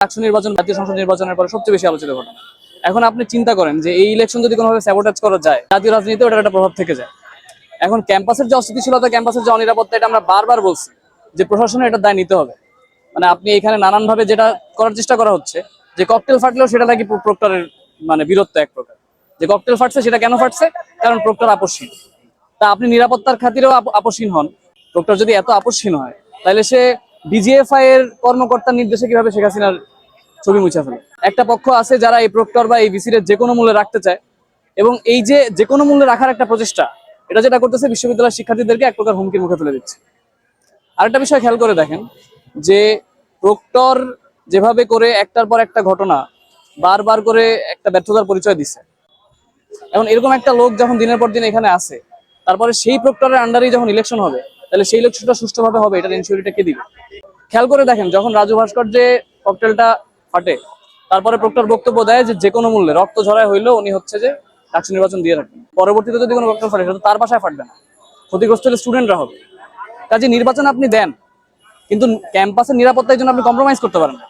ডাকসু নির্বাচন জাতীয় সংসদ নির্বাচনের পরে সবচেয়ে বেশি আলোচিত ঘটনা। এখন আপনি চিন্তা করেন যে এই ইলেকশন যদি কোনোভাবে স্যাবোটেজ করা যায়, জাতীয় রাজনীতিতে ওটার একটা প্রভাব থেকে যায়। এখন ক্যাম্পাসের যে অস্থিতিশীলতা, ক্যাম্পাসের যে অনিরাপত্তা, এটা আমরা বারবার বলছি যে প্রশাসনের এটা দায় নিতে হবে। মানে আপনি এখানে নানানভাবে যেটা করার চেষ্টা করা হচ্ছে যে ককটেল ফাটলেও সেটা নাকি প্রক্টরের মানে বীরত্ব এক প্রকার। যে ককটেল ফাটছে সেটা কেন ফাটছে? কারণ প্রক্টর আপসহীন। তা আপনি নিরাপত্তার খাতিরেও আপসহীন হন। প্রক্টর যদি এত আপসহীন হয়, তাহলে সে ডিজিএফআই এর কর্মকর্তার নির্দেশে কিভাবে শেখ হাসিনার ছবি মুছে ফেলে? একটা পক্ষ আছে যারা এই প্রক্টর বা এই ভিসির যে কোনো মূল্যে রাখতে চায়, এবং এই যে কোনো মূল্যে রাখার একটা প্রচেষ্টা, এটা যেটা করতেছে বিশ্ববিদ্যালয়ের শিক্ষার্থীদেরকে এক প্রকার হুমকির মুখে ফেলে দিচ্ছে। আরেকটা বিষয় খেয়াল করে দেখেন যে প্রক্টর যেভাবে করে একটার পর একটা ঘটনা বারবার করে একটা ব্যর্থতার পরিচয় দিচ্ছে, এখন এরকম একটা লোক যখন দিনের পর দিন এখানে আসে, তারপরে সেই প্রক্টরের আন্ডারেই যখন ইলেকশন হবে, তাহলে সেই ইলেকশনটা সুষ্ঠুভাবে হবে, এটার ইনসিউরিটিটা কে দিবে? খেয়াল করে দেখেন, যখন রাজু ভাস্কর্যে ককটেলটা ফাটে, তারপরে প্রক্টর বক্তব্য দেয় যে কোনো মূল্যে রক্ত ঝরায় হইলেও উনি হচ্ছে যে ডাকসু নির্বাচন দিয়ে রাখবেন। পরবর্তীতে যদি কোনো ককটেল ফাটে, সেটা তার বাসায় ফাটবে না, ক্ষতিগ্রস্ত হলে স্টুডেন্টরা হবে। কাজে নির্বাচন আপনি দেন, কিন্তু ক্যাম্পাসের নিরাপত্তার জন্য আপনি কম্প্রোমাইজ করতে পারেন না।